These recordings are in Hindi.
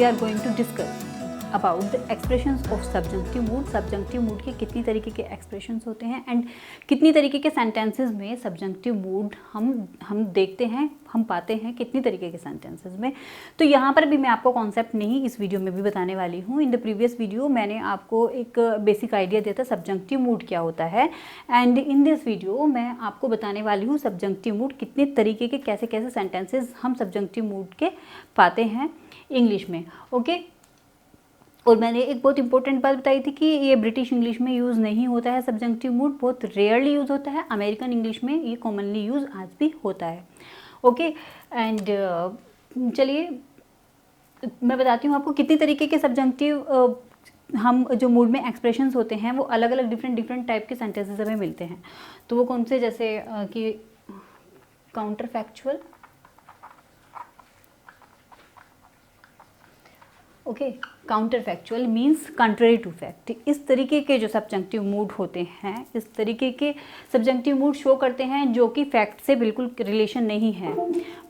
We are going to discuss about the expressions of subjunctive mood. Subjunctive mood के कितनी तरीके के एक्सप्रेशंस होते हैं एंड कितनी तरीके के सेंटेंसेस में सब्जंक्टिव मूड हम देखते हैं, हम पाते हैं कितनी तरीके के सेंटेंसेस में। तो यहाँ पर भी मैं आपको कॉन्सेप्ट नहीं इस वीडियो में भी बताने वाली हूँ। इन द प्रीवियस वीडियो मैंने आपको एक बेसिक आइडिया दिया था सब्जंक्टिव मूड क्या होता है, एंड इन दिस वीडियो मैं आपको बताने वाली हूँ सब्जंक्टिव मूड कितने तरीके के, कैसे कैसे सेंटेंसेस हम सब्जंक्टिव मूड के पाते हैं इंग्लिश में। ओके, और मैंने एक बहुत इंपॉर्टेंट बात बताई थी कि ये ब्रिटिश इंग्लिश में यूज़ नहीं होता है सब्जंक्टिव मूड, बहुत रेयरली यूज़ होता है। अमेरिकन इंग्लिश में ये कॉमनली यूज़ आज भी होता है। ओके, एंड चलिए मैं बताती हूँ आपको कितनी तरीके के सब्जंक्टिव हम जो मूड में एक्सप्रेशंस होते हैं वो अलग अलग डिफरेंट टाइप के सेंटेंसेस हमें मिलते हैं। तो वो कौन से, जैसे कि counter factual, okay, counter factual means contrary to fact. इस तरीके के जो सब्जंक्टिव मूड होते हैं, इस तरीके के सब्जंक्टिव मूड शो करते हैं जो कि फैक्ट से बिल्कुल रिलेशन नहीं है,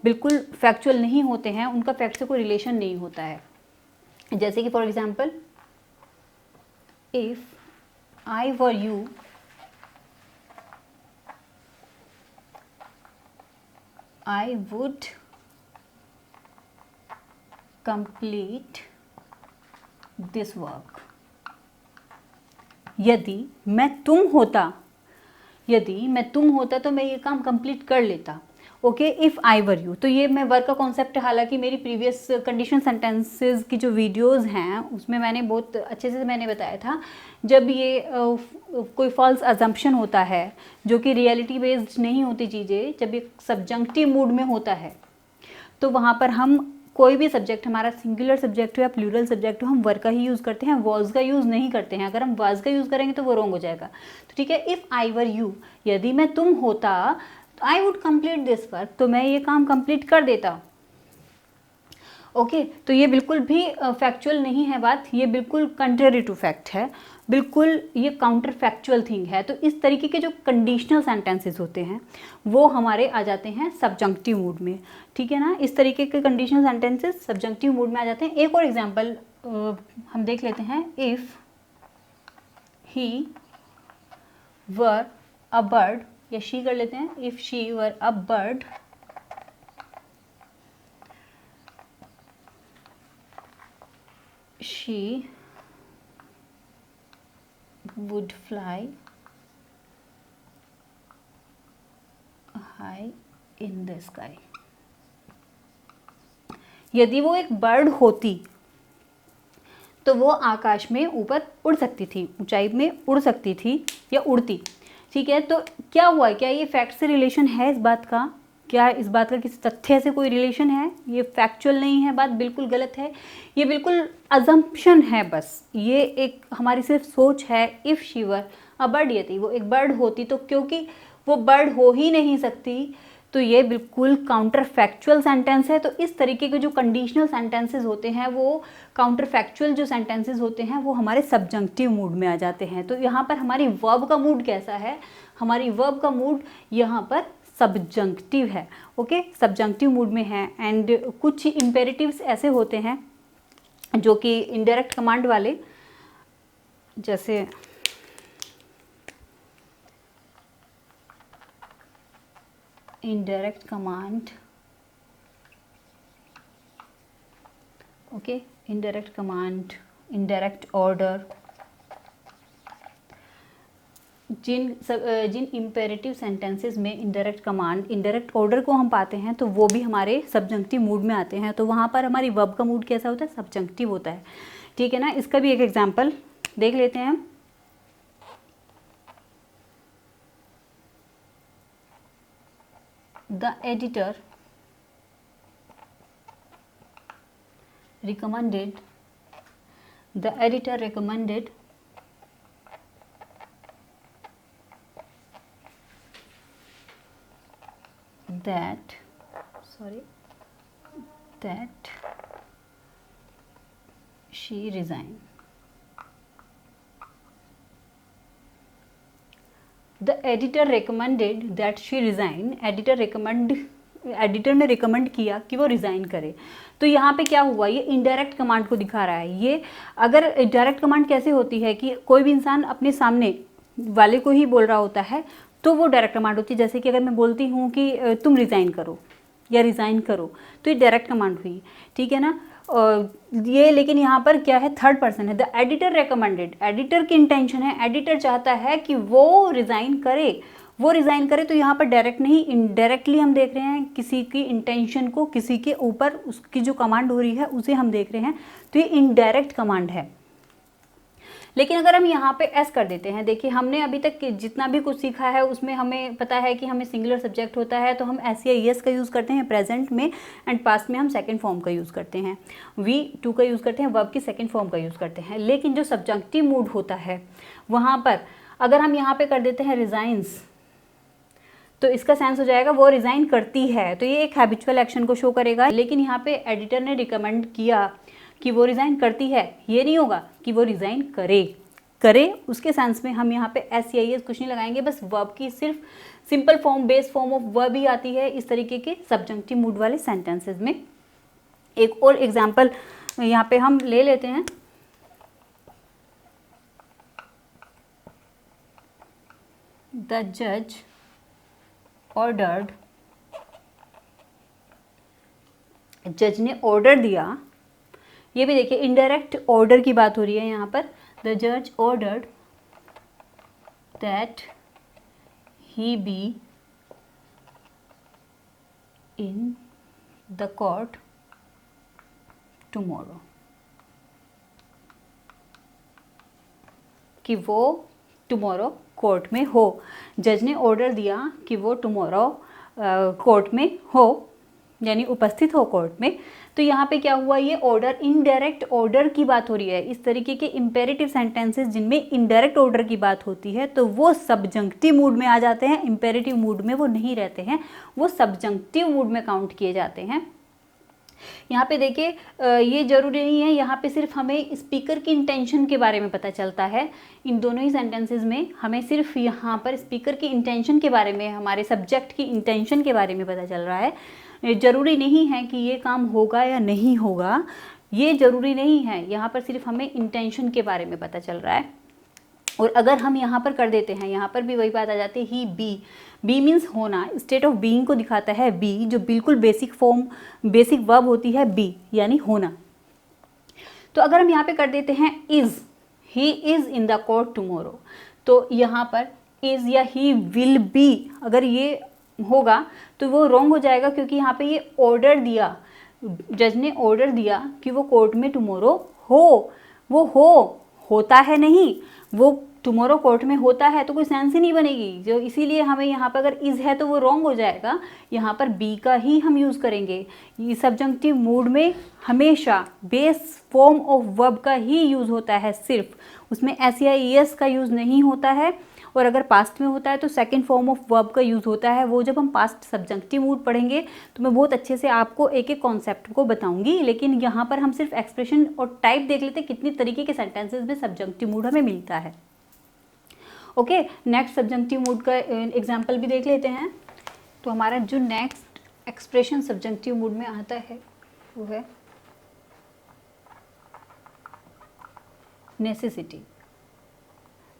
बिल्कुल फैक्चुअल नहीं होते हैं, उनका फैक्ट से कोई रिलेशन नहीं होता है। जैसे कि for example, if I were you I would complete this work. यदि मैं तुम होता तो मैं ये काम कंप्लीट कर लेता। Okay, if I were you, तो ये मैं वर्क का कॉन्सेप्ट, हालांकि मेरी प्रीवियस कंडीशन सेंटेंसेस की जो वीडियोस हैं उसमें मैंने बहुत अच्छे से मैंने बताया था, जब ये कोई फॉल्स अजम्पशन होता है जो कि रियलिटी बेस्ड नहीं होती चीज़ें, जब ये सब्जंक्टिव मूड में होता है तो वहाँ पर हम कोई भी सब्जेक्ट, हमारा सिंगुलर सब्जेक्ट हो या प्लूरल सब्जेक्ट हो, हम वर्क का ही यूज़ करते हैं, वॉज का यूज़ नहीं करते हैं। अगर हम वाज का यूज़ करेंगे तो वो रॉन्ग हो जाएगा। तो ठीक है, इफ़ आई वर यू, यदि मैं तुम होता, तो I would complete this work, तो मैं ये काम कंप्लीट कर देता। ओके, तो ये बिल्कुल भी फैक्चुअल नहीं है बात, ये बिल्कुल कंट्रेरी टू फैक्ट है, बिल्कुल ये काउंटर फैक्चुअल थिंग है। तो इस तरीके के जो कंडीशनल सेंटेंसेस होते हैं वो हमारे आ जाते हैं सब्जंक्टिव मूड में। ठीक है ना, इस तरीके के कंडीशनल सेंटेंसेस सब्जंक्टिव मूड में आ जाते हैं। एक और एग्जांपल हम देख लेते हैं, if he were a bird, या शी कर लेते हैं, if she were a bird she would fly high in the sky। यदि वो एक बर्ड होती तो वो आकाश में ऊपर उड़ सकती थी, ऊंचाई में उड़ सकती थी या उड़ती। ठीक है, तो क्या हुआ, क्या ये फैक्ट से रिलेशन है इस बात का? क्या इस बात का किसी तथ्य से कोई रिलेशन है? ये फैक्चुअल नहीं है, बात बिल्कुल गलत है, ये बिल्कुल अजम्पशन है, बस ये एक हमारी सिर्फ सोच है। If she were a bird, यदि वो एक बर्ड होती, तो क्योंकि वो बर्ड हो ही नहीं सकती तो ये बिल्कुल काउंटर फैक्चुअल सेंटेंस है। तो इस तरीके के जो कंडीशनल सेंटेंसेस होते हैं, वो काउंटर फैक्चुअल जो सेंटेंसेस होते हैं वो हमारे सब्जंक्टिव मूड में आ जाते हैं। तो यहाँ पर हमारी वर्ब का मूड कैसा है? हमारी वर्ब का मूड यहाँ पर सब्जंक्टिव है। ओके, सब्जंक्टिव मूड में है। एंड कुछ इम्पेरेटिव्स ऐसे होते हैं जो कि इनडायरेक्ट कमांड वाले, जैसे indirect command, okay, indirect command, indirect order, जिन इम्पेरेटिव सेंटेंसेस में इनडायरेक्ट कमांड, इनडायरेक्ट ऑर्डर को हम पाते हैं तो वो भी हमारे सब्जंक्टिव मूड में आते हैं। तो वहाँ पर हमारी वर्ब का मूड कैसा होता है? सब्जंक्टिव होता है। ठीक है ना, इसका भी एक एग्जांपल देख लेते हैं हम। The editor recommended that she resign. The editor recommended that she resign. Editor recommend editor ने रिकमेंड किया कि वो रिज़ाइन करे। तो यहाँ पे क्या हुआ, ये इनडायरेक्ट कमांड को दिखा रहा है। ये अगर डायरेक्ट कमांड कैसे होती है कि कोई भी इंसान अपने सामने वाले को ही बोल रहा होता है तो वो डायरेक्ट कमांड होती है। जैसे कि अगर मैं बोलती हूँ कि तुम रिज़ाइन करो या रिज़ाइन करो, तो ये डायरेक्ट कमांड हुई, ठीक है ना। ये लेकिन यहाँ पर क्या है, थर्ड पर्सन है, द एडिटर रिकमेंडेड, एडिटर की इंटेंशन है, एडिटर चाहता है कि वो रिज़ाइन करे, वो रिज़ाइन करे। तो यहाँ पर डायरेक्ट नहीं, इनडायरेक्टली हम देख रहे हैं किसी की इंटेंशन को, किसी के ऊपर उसकी जो कमांड हो रही है उसे हम देख रहे हैं, तो ये इनडायरेक्ट कमांड है। लेकिन अगर हम यहाँ पे एस कर देते हैं, देखिए हमने अभी तक जितना भी कुछ सीखा है उसमें हमें पता है कि हमें सिंगुलर सब्जेक्ट होता है तो हम एस या एस का यूज़ करते हैं प्रेजेंट में, एंड पास्ट में हम सेकंड फॉर्म का यूज़ करते हैं, V2 का यूज़ करते हैं, वर्ब की सेकंड फॉर्म का यूज़ करते हैं। लेकिन जो सब्जेक्टिव मूड होता है वहाँ पर अगर हम यहाँ पे कर देते हैं रिज़ाइंस, तो इसका सेंस हो जाएगा वो रिज़ाइन करती है, तो ये एक हैबिचुअल एक्शन को शो करेगा। लेकिन यहाँ पे एडिटर ने रिकमेंड किया कि वो रिज़ाइन करती है, ये नहीं होगा कि वो रिज़ाइन करे उसके सेंस में हम यहाँ पे एस या एस कुछ नहीं लगाएंगे, बस वर्ब की सिर्फ simple form, base form of verb ही आती है इस तरीके के सब्जेक्टिव मूड वाले सेंटेंसेस में। एक और एग्जाम्पल यहाँ पे हम ले लेते हैं, द जज ऑर्डर्ड, जज ने ऑर्डर दिया, ये भी देखिए इनडायरेक्ट ऑर्डर की बात हो रही है यहाँ पर। द जज ordered that he be in the court tomorrow, कि वो टुमारो कोर्ट में हो। जज ने ऑर्डर दिया कि वो टुमारो कोर्ट में हो, यानी उपस्थित हो कोर्ट में। तो यहाँ पे क्या हुआ, ये ऑर्डर, इनडायरेक्ट ऑर्डर की बात हो रही है। इस तरीके के इंपेरेटिव सेंटेंसेस जिनमें इनडायरेक्ट ऑर्डर की बात होती है तो वो सब्जंक्टिव मूड में आ जाते हैं, इंपेरेटिव मूड में वो नहीं रहते हैं, वो सब्जंक्टिव मूड में काउंट किए जाते हैं। यहाँ पे देखिए ये जरूरी नहीं है, यहाँ पे सिर्फ हमें स्पीकर की इंटेंशन के बारे में पता चलता है। इन दोनों ही सेंटेंसेस में हमें सिर्फ यहाँ पर स्पीकर की इंटेंशन के बारे में, हमारे सब्जेक्ट की इंटेंशन के बारे में पता चल रहा है। जरूरी नहीं है कि ये काम होगा या नहीं होगा, ये जरूरी नहीं है, यहाँ पर सिर्फ हमें इंटेंशन के बारे में पता चल रहा है। और अगर हम यहाँ पर कर देते हैं, यहाँ पर भी वही बात आ जाती है, ही बी मीन्स होना, स्टेट ऑफ बीइंग को दिखाता है बी, जो बिल्कुल बेसिक फॉर्म, बेसिक वर्ब होती है बी, यानी होना। तो अगर हम यहाँ पे कर देते हैं is, he is in the court tomorrow, तो यहाँ पर इज या ही विल बी अगर ये होगा तो वो रॉन्ग हो जाएगा, क्योंकि यहाँ पे ये ऑर्डर दिया, जज ने ऑर्डर दिया कि वो कोर्ट में टुमारो हो, वो होता है नहीं, वो टुमारो कोर्ट में होता है, तो कोई सेंस ही नहीं बनेगी। जो इसीलिए हमें यहाँ पर अगर इज है तो वो रॉन्ग हो जाएगा, यहाँ पर बी का ही हम यूज़ करेंगे। ये सब्जंक्टिव मूड में हमेशा बेस फॉर्म ऑफ वर्ब का ही यूज़ होता है, सिर्फ उसमें एस या एस का यूज़ नहीं होता है। और अगर पास्ट में होता है तो सेकंड फॉर्म ऑफ वर्ब का यूज़ होता है। वो जब हम पास्ट सब्जंक्टिव मूड पढ़ेंगे तो मैं बहुत अच्छे से आपको एक एक कॉन्सेप्ट को बताऊंगी, लेकिन यहाँ पर हम सिर्फ एक्सप्रेशन और टाइप देख लेते हैं, कितनी तरीके के सेंटेंसेस में सब्जंक्टिव मूड हमें मिलता है। ओके, नेक्स्ट सब्जंक्टिव मूड का एग्जाम्पल भी देख लेते हैं। तो हमारा जो नेक्स्ट एक्सप्रेशन सब्जंक्टिव मूड में आता है वो है necessity.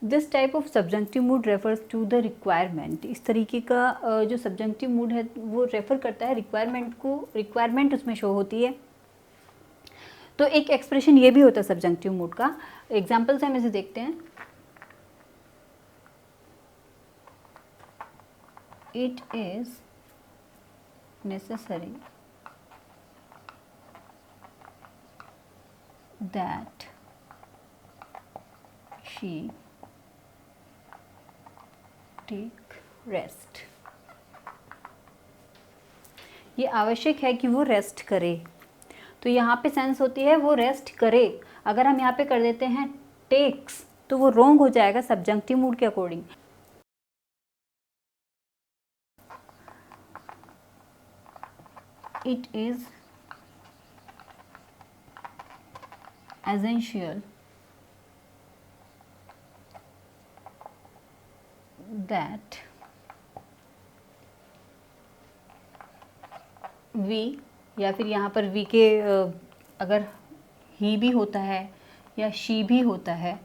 This type of subjunctive mood refers to the requirement. इस तरीके का जो सब्जंक्टिव मूड है वो रेफर करता है रिक्वायरमेंट को, रिक्वायरमेंट उसमें शो होती है। तो एक एक्सप्रेशन ये भी होता है सब्जंक्टिव मूड का। एग्जाम्पल से हम इसे देखते हैं। It is necessary that she take rest. ये आवश्यक है कि वो रेस्ट करे, तो यहाँ पे सेंस होती है वो रेस्ट करे। अगर हम यहाँ पे कर देते हैं टेक्स तो वो रॉन्ग हो जाएगा सब्जंक्टिव मूड के according. It is essential that we, या फिर यहाँ पर वी के अगर ही भी होता है या शी भी होता है,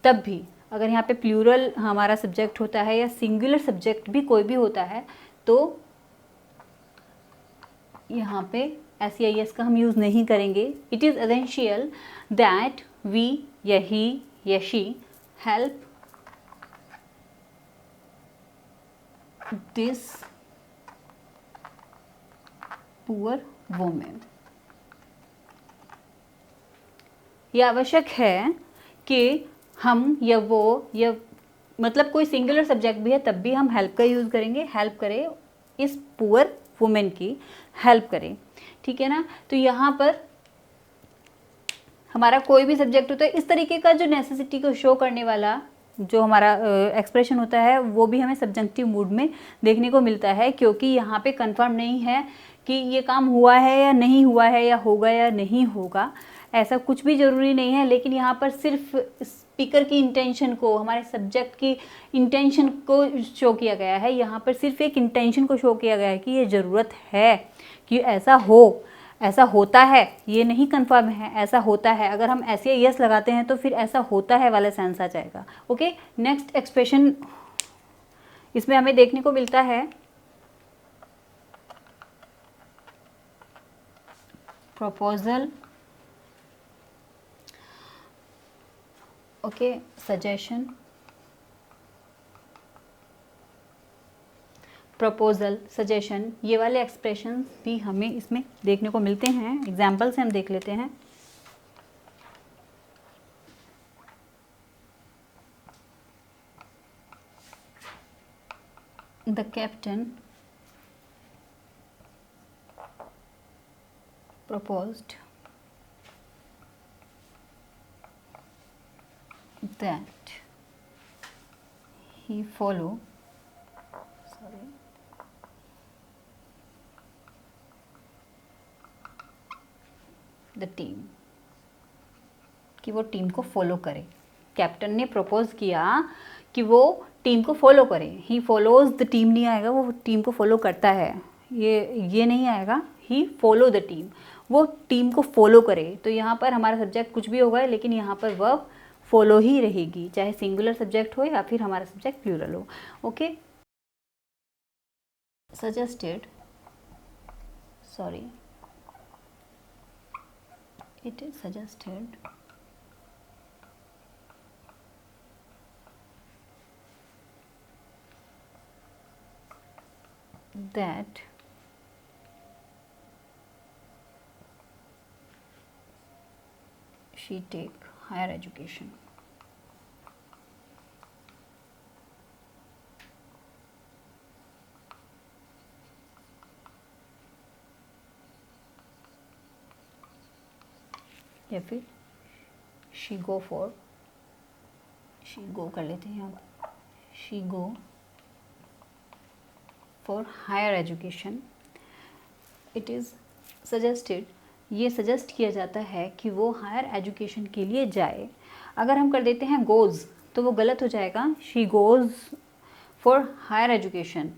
तब भी अगर यहाँ पे प्लूरल हमारा सब्जेक्ट होता है या सिंगुलर सब्जेक्ट भी कोई भी होता है, तो यहाँ पे SEIS का हम यूज़ नहीं करेंगे. It is essential that we या ही या she help this poor women. यह आवश्यक है कि हम या वो या मतलब कोई सिंगुलर सब्जेक्ट भी है तब भी हम हेल्प का यूज़ करेंगे. हेल्प करें, इस पुअर वुमेन की हेल्प करें. ठीक है ना. तो यहाँ पर हमारा कोई भी सब्जेक्ट होता है, इस तरीके का जो नेसेसिटी को शो करने वाला जो हमारा एक्सप्रेशन होता है वो भी हमें सब्जेक्टिव मूड में देखने को मिलता है, क्योंकि यहाँ पे कंफर्म नहीं है कि ये काम हुआ है या नहीं हुआ है, या होगा या नहीं होगा. ऐसा कुछ भी ज़रूरी नहीं है, लेकिन यहाँ पर सिर्फ स्पीकर की इंटेंशन को, हमारे सब्जेक्ट की इंटेंशन को शो किया गया है. यहाँ पर सिर्फ एक इंटेंशन को शो किया गया है कि ये ज़रूरत है कि ऐसा हो, ऐसा होता है. ये नहीं कंफर्म है, ऐसा होता है. अगर हम ऐसे यस लगाते हैं तो फिर ऐसा होता है वाला सेंस आ जाएगा. ओके. नेक्स्ट एक्सप्रेशन इसमें हमें देखने को मिलता है proposal, okay, suggestion, proposal, suggestion, ये वाले एक्सप्रेशन भी हमें इसमें देखने को मिलते हैं. एग्जाम्पल से हम देख लेते हैं. The captain proposed that he follow the team, कि वो टीम को फॉलो करे. कैप्टन ने प्रपोज किया कि वो टीम को फॉलो करे. ही फॉलोज द टीम नहीं आएगा, वो टीम को फॉलो करता है, ये नहीं आएगा. ही फॉलो द टीम, वो टीम को फॉलो करे. तो यहाँ पर हमारा सब्जेक्ट कुछ भी होगा, लेकिन यहाँ पर वर्ब फॉलो ही रहेगी, चाहे सिंगुलर सब्जेक्ट हो या फिर हमारा सब्जेक्ट प्लूरल हो. Okay. Suggested, sorry, it is suggested that she take higher education. या फिर she go for, she go कर लेते हैं यहाँ, she go for higher education. It is suggested, ये सजेस्ट किया जाता है कि वो हायर एजुकेशन के लिए जाए. अगर हम कर देते हैं गोज़ तो वो गलत हो जाएगा. She goes for higher education,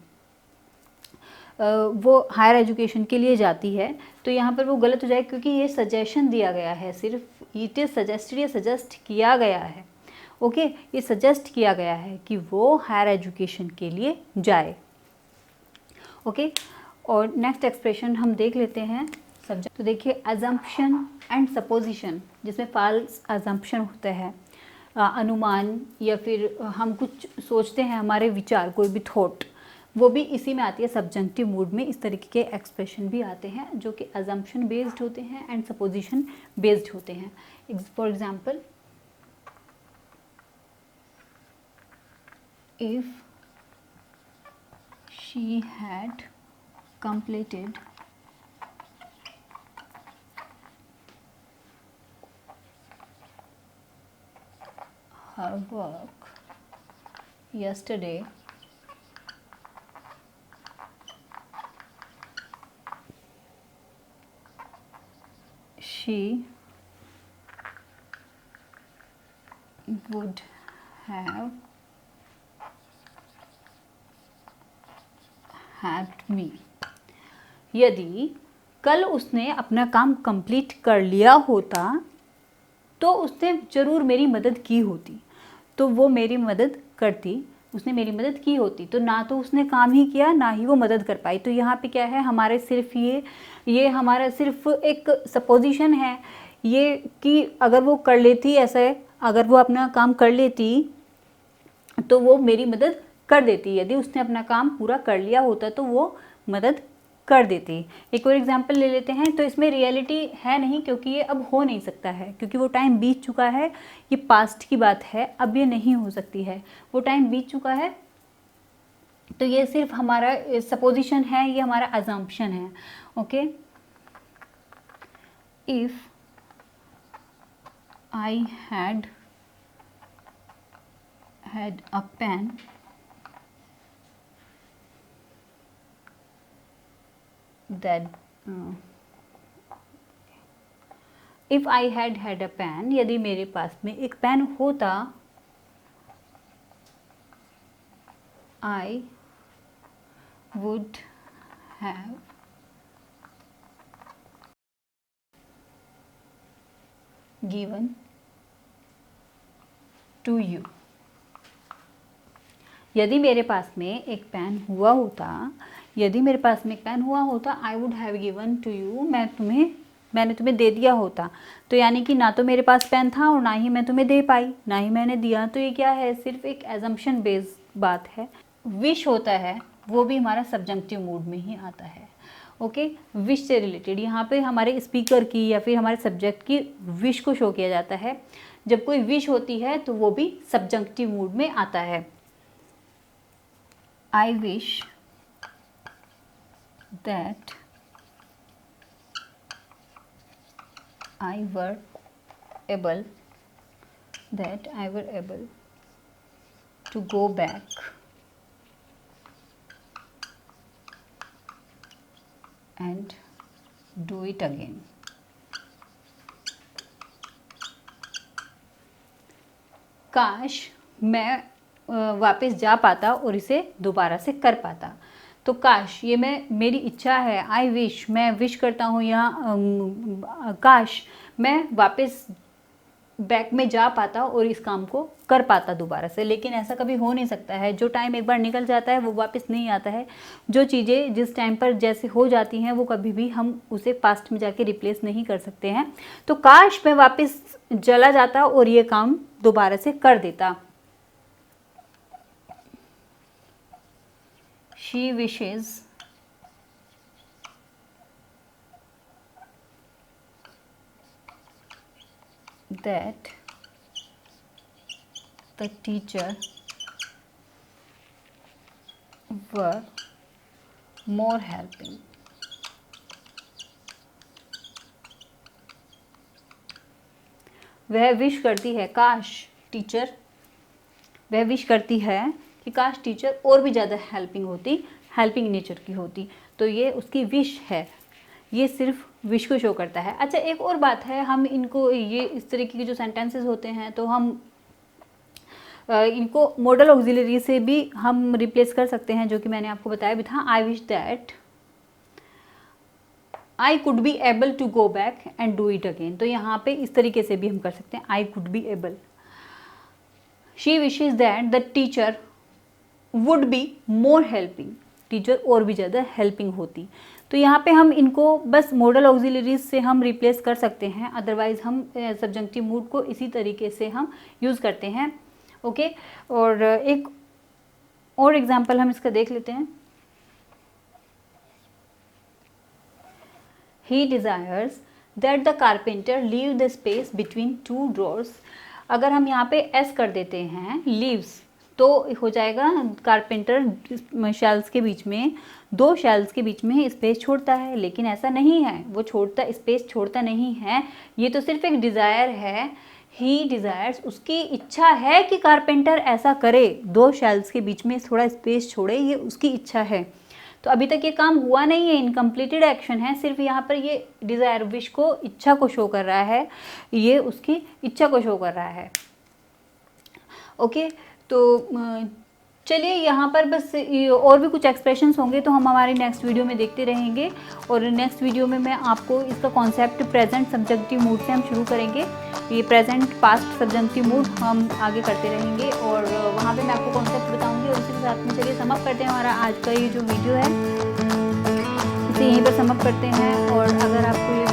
वो हायर एजुकेशन के लिए जाती है, तो यहाँ पर वो गलत हो जाएगा क्योंकि ये सजेशन दिया गया है. सिर्फ इट इज़ सजेस्टेड, ये सजेस्ट किया गया है. ओके. ये सजेस्ट किया गया है कि वो हायर एजुकेशन के लिए जाए. ओके. और नेक्स्ट एक्सप्रेशन हम देख लेते हैं सब्जेक्ट. तो देखिए, अजम्पशन एंड सपोजिशन, जिसमें फॉल्स अजम्पशन होता है, अनुमान, या फिर हम कुछ सोचते हैं, हमारे विचार, कोई भी थॉट, वो भी इसी में आती है. सब्जेक्टिव मूड में इस तरीके के एक्सप्रेशन भी आते हैं जो कि अजम्पशन बेस्ड होते हैं एंड सपोजिशन बेस्ड होते हैं. For example, if she had completed her work yesterday, she would have helped me. यदि कल उसने अपना काम कंप्लीट कर लिया होता तो उसने ज़रूर मेरी मदद की होती, तो वो मेरी मदद करती, उसने मेरी मदद की होती। तो ना तो उसने काम ही किया, ना ही वो मदद कर पाई। तो यहाँ पे क्या है, हमारे सिर्फ ये हमारा सिर्फ एक सपोजिशन है ये कि अगर वो कर लेती, ऐसा है, अगर वो अपना काम कर लेती तो वो मेरी मदद कर देती। यदि उसने अपना काम पूरा कर लिया होता तो वो मदद कर देती। एक और एग्जांपल ले लेते हैं। तो इसमें रियलिटी है नहीं, क्योंकि ये अब हो नहीं सकता है, क्योंकि वो टाइम बीत चुका है, ये पास्ट की बात है, अब ये नहीं हो सकती है, वो टाइम बीत चुका है। तो ये सिर्फ हमारा सपोजिशन है, ये हमारा अजम्पशन है। Okay, if I had a pen that if I had a pen, यदि मेरे पास में एक पेन होता, I would have given to you। यदि मेरे पास में एक पेन हुआ होता, यदि मेरे पास में एक पेन हुआ होता, I would have given to you, मैंने तुम्हें दे दिया होता। तो यानी कि ना तो मेरे पास पेन था और ना ही मैं तुम्हें दे पाई, ना ही मैंने दिया। तो ये क्या है, सिर्फ एक एजम्पशन बेस्ड बात है। विश होता है वो भी हमारा सब्जंक्टिव मूड में ही आता है। ओके, विश से रिलेटेड यहाँ पे हमारे स्पीकर की या फिर हमारे सब्जेक्ट की विश को शो किया जाता है। जब कोई विश होती है तो वो भी सब्जंक्टिव मूड में आता है। I wish that I were able to go back and do it again। काश मैं वापस जा पाता और इसे दोबारा से कर पाता। तो काश, ये मेरी इच्छा है, आई विश, मैं विश करता हूँ यहाँ, काश मैं वापस बैक में जा पाता और इस काम को कर पाता दोबारा से। लेकिन ऐसा कभी हो नहीं सकता है। जो टाइम एक बार निकल जाता है वो वापस नहीं आता है। जो चीज़ें जिस टाइम पर जैसे हो जाती हैं वो कभी भी हम उसे पास्ट में जाके रिप्लेस नहीं कर सकते हैं। तो काश मैं वापस चला जाता और ये काम दोबारा से कर देता। She wishes that the teacher were more helping। वह विश करती है, काश टीचर, वह विश करती है कि काश टीचर और भी ज़्यादा हेल्पिंग होती, हेल्पिंग नेचर की होती। तो ये उसकी विश है, ये सिर्फ विश को शो करता है। अच्छा, एक और बात है, हम इनको ये इस तरीके के जो सेंटेंसेस होते हैं तो हम इनको मॉडल ऑक्सिलरी से भी हम रिप्लेस कर सकते हैं, जो कि मैंने आपको बताया भी था। I wish that I could be able to go back and do it again. तो यहाँ पे इस तरीके से भी हम कर सकते हैं, आई could be able. She wishes that the teacher would be more helping, teacher और भी ज़्यादा हेल्पिंग होती। तो यहाँ पे हम इनको बस मॉडल ऑक्सिलरीज से हम रिप्लेस कर सकते हैं, अदरवाइज हम सब्जंक्टिव मूड को इसी तरीके से हम यूज़ करते हैं। ओके, और एक और एग्जांपल हम इसका देख लेते हैं। He desires that the carpenter leave the space between two drawers। अगर हम यहाँ पे s कर देते हैं leaves, तो हो जाएगा कारपेंटर शेल्स के बीच में, दो शेल्स के बीच में स्पेस छोड़ता है। लेकिन ऐसा नहीं है, वो स्पेस छोड़ता नहीं है, ये तो सिर्फ एक डिज़ायर है। ही डिज़ायर्स, उसकी इच्छा है कि कारपेंटर ऐसा करे, दो शेल्स के बीच में थोड़ा स्पेस छोड़े, ये उसकी इच्छा है। तो अभी तक ये काम हुआ नहीं है, इनकम्प्लीटेड एक्शन है। सिर्फ यहाँ पर ये डिज़ायर, विश को, इच्छा को शो कर रहा है, ये उसकी इच्छा को शो कर रहा है। ओके, तो चलिए यहाँ पर बस और भी कुछ एक्सप्रेशंस होंगे तो हम हमारे नेक्स्ट वीडियो में देखते रहेंगे, और नेक्स्ट वीडियो में मैं आपको इसका कॉन्सेप्ट प्रेजेंट सब्जेक्टिव मूड से हम शुरू करेंगे। ये प्रेजेंट पास्ट सब्जेक्टिव मूड हम आगे करते रहेंगे और वहाँ पे मैं आपको कॉन्सेप्ट बताऊँगी। और इसी के साथ में चलिए समाप्त करते हैं हमारा आज का ये जो वीडियो है, इसे यहीं पर समाप्त करते हैं। और अगर आपको